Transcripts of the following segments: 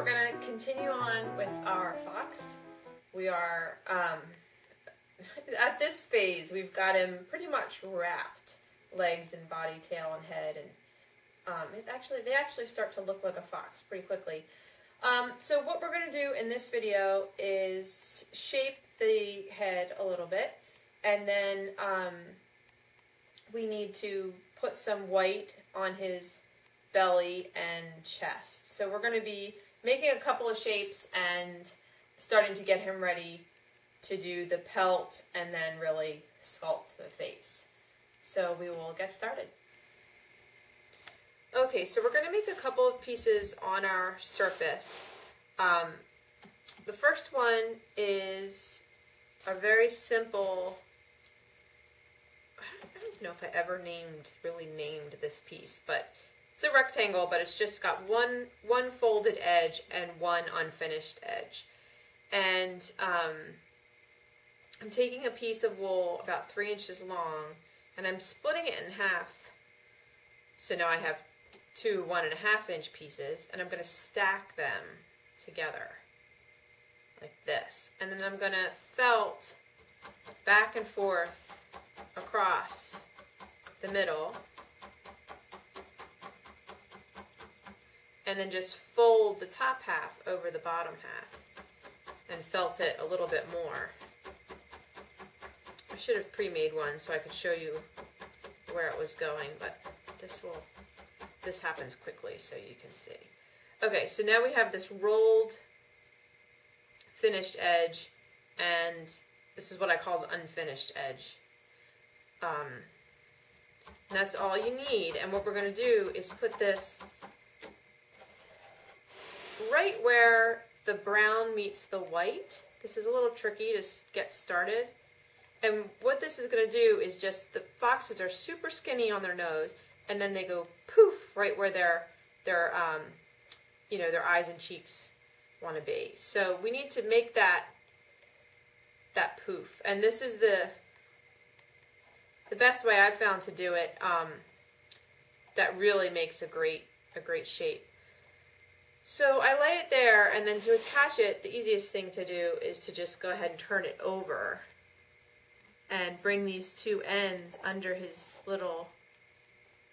going to continue on with our fox. We are, at this phase, we've got him pretty much wrapped, legs and body, tail and head, and they actually start to look like a fox pretty quickly. So what we're going to do in this video is shape the head a little bit, and then we need to put some white on his belly and chest. So we're going to be making a couple of shapes and starting to get him ready to do the pelt and then really sculpt the face. So we will get started. Okay, so we're going to make a couple of pieces on our surface. The first one is a very simple, I don't know if I ever really named this piece, but it's a rectangle, but it's just got one folded edge and one unfinished edge. And I'm taking a piece of wool about 3 inches long, and I'm splitting it in half. So now I have two 1.5 inch pieces, and I'm going to stack them together like this. And then I'm going to felt back and forth across the middle, and then just fold the top half over the bottom half and felt it a little bit more. I should have pre-made one so I could show you where it was going, but this happens quickly so you can see. Okay, so now we have this rolled finished edge, and this is what I call the unfinished edge. That's all you need, and what we're going to do is put this right where the brown meets the white. This is a little tricky to get started. And what this is going to do is just, the foxes are super skinny on their nose, and then they go poof right where their eyes and cheeks want to be. So we need to make that poof. And this is the best way I've found to do it. That really makes a great shape. So I lay it there, and then to attach it, the easiest thing to do is to just go ahead and turn it over and bring these two ends under his little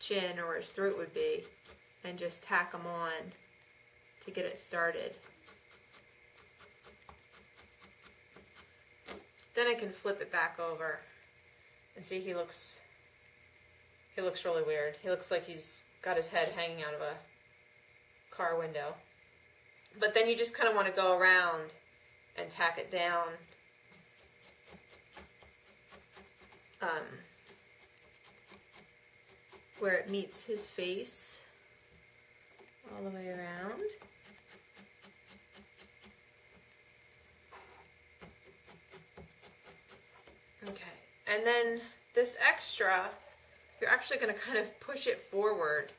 chin, or where his throat would be, and just tack them on to get it started. Then I can flip it back over and see he looks really weird. He looks like he's got his head hanging out of a car window. But then you just kind of want to go around and tack it down where it meets his face all the way around. Okay, and then this extra, you're actually going to kind of push it forward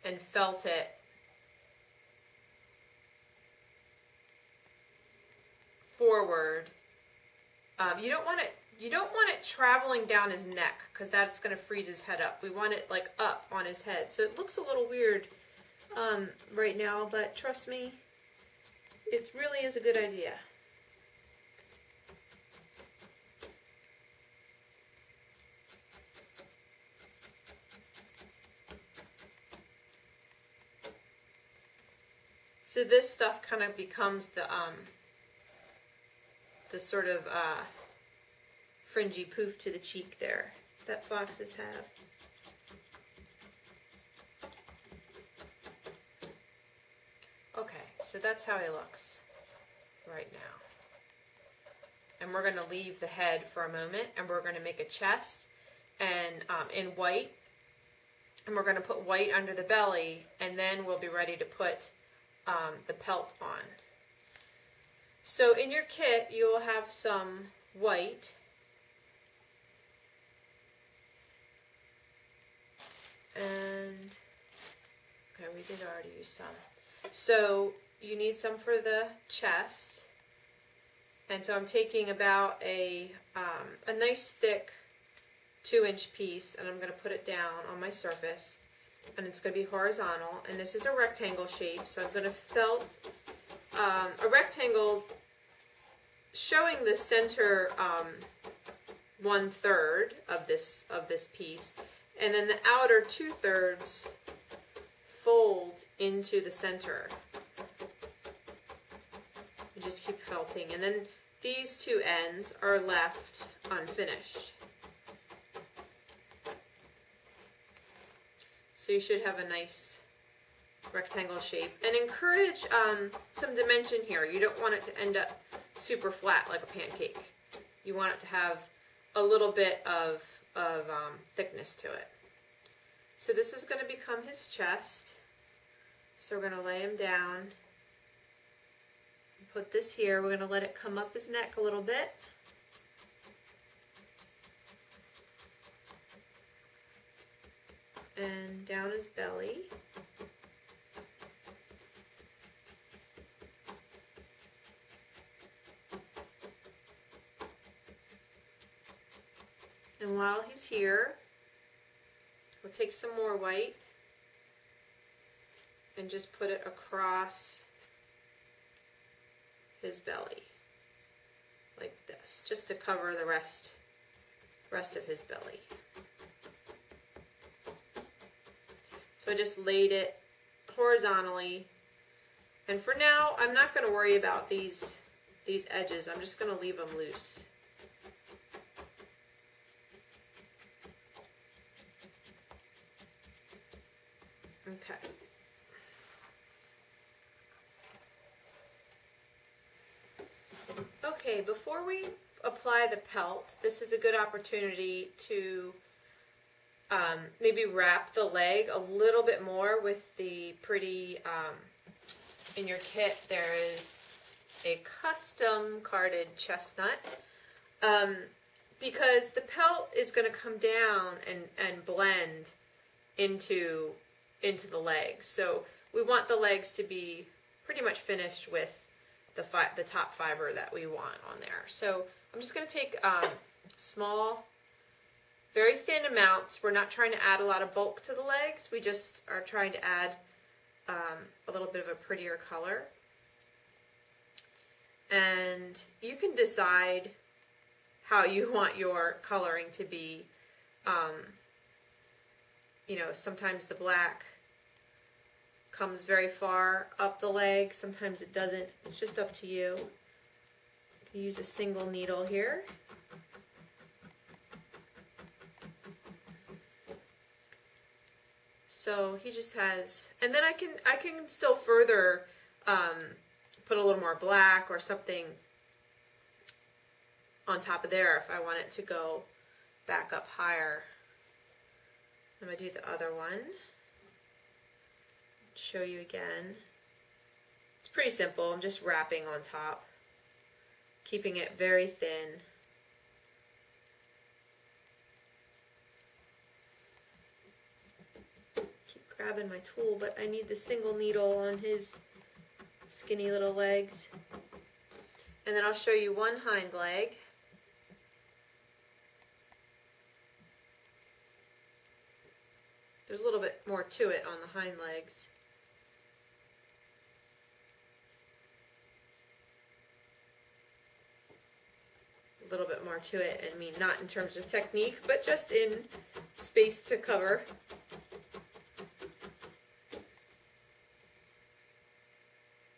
and felt it forward. You don't want it traveling down his neck, because that's going to freeze his head up. We want it like up on his head. So it looks a little weird right now, but trust me, it really is a good idea. So this stuff kind of becomes the sort of fringy poof to the cheek there that foxes have. Okay, so that's how he looks right now. And we're going to leave the head for a moment, and we're going to make a chest and in white, and we're going to put white under the belly, and then we'll be ready to put the pelt on. So in your kit, you will have some white, and okay, we did already use some. So you need some for the chest, and so I'm taking about a nice thick 2-inch piece, and I'm going to put it down on my surface. and it's going to be horizontal, and this is a rectangle shape, so I'm going to felt a rectangle showing the center 1/3 of this piece, and then the outer 2/3 fold into the center. You just keep felting, and then these two ends are left unfinished. So you should have a nice rectangle shape, and encourage some dimension here. You don't want it to end up super flat like a pancake. You want it to have a little bit of thickness to it. So this is going to become his chest. So we're going to lay him down. Put this here. We're going to let it come up his neck a little bit. And down his belly. And while he's here, we'll take some more white and just put it across his belly, like this, just to cover the rest of his belly. So I just laid it horizontally, and for now I'm not going to worry about these edges. I'm just going to leave them loose. Okay. Okay, before we apply the pelt, this is a good opportunity to maybe wrap the leg a little bit more with the pretty, in your kit there is a custom carded chestnut, because the pelt is going to come down and blend into the legs. So we want the legs to be pretty much finished with the top fiber that we want on there. So I'm just going to take small, very thin amounts. We're not trying to add a lot of bulk to the legs. We just are trying to add a little bit of a prettier color. And you can decide how you want your coloring to be. You know, sometimes the black comes very far up the leg, sometimes it doesn't. It's just up to you. You can use a single needle here. So he just has, and then I can still further put a little more black or something on top of there if I want it to go back up higher. I'm going to do the other one. Show you again. It's pretty simple. I'm just wrapping on top, keeping it very thin. Keep grabbing my tool, but I need the single needle on his skinny little legs. And then I'll show you one hind leg. There's a little bit more to it on the hind legs. A little bit more to it, I mean not in terms of technique, but just in space to cover.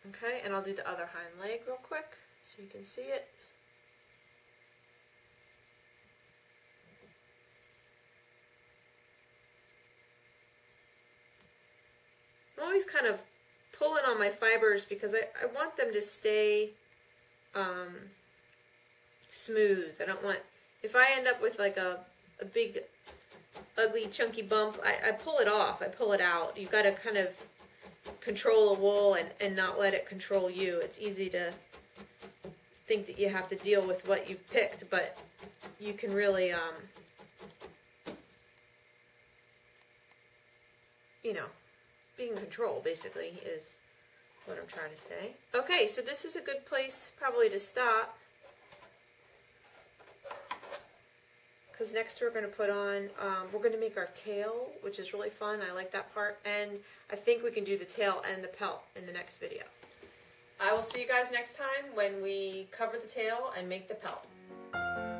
Okay, and I'll do the other hind leg real quick so you can see it. I'm always kind of pulling on my fibers because I want them to stay smooth. I don't want, if I end up with like a big ugly chunky bump, I pull it off, I pull it out. You've got to kind of control the wool and not let it control you. It's easy to think that you have to deal with what you've picked, but you can really, you know, being in control basically is what I'm trying to say. Okay, so this is a good place probably to stop, because next we're going to put on, we're going to make our tail, which is really fun. I like that part, and I think we can do the tail and the pelt in the next video. I will see you guys next time when we cover the tail and make the pelt.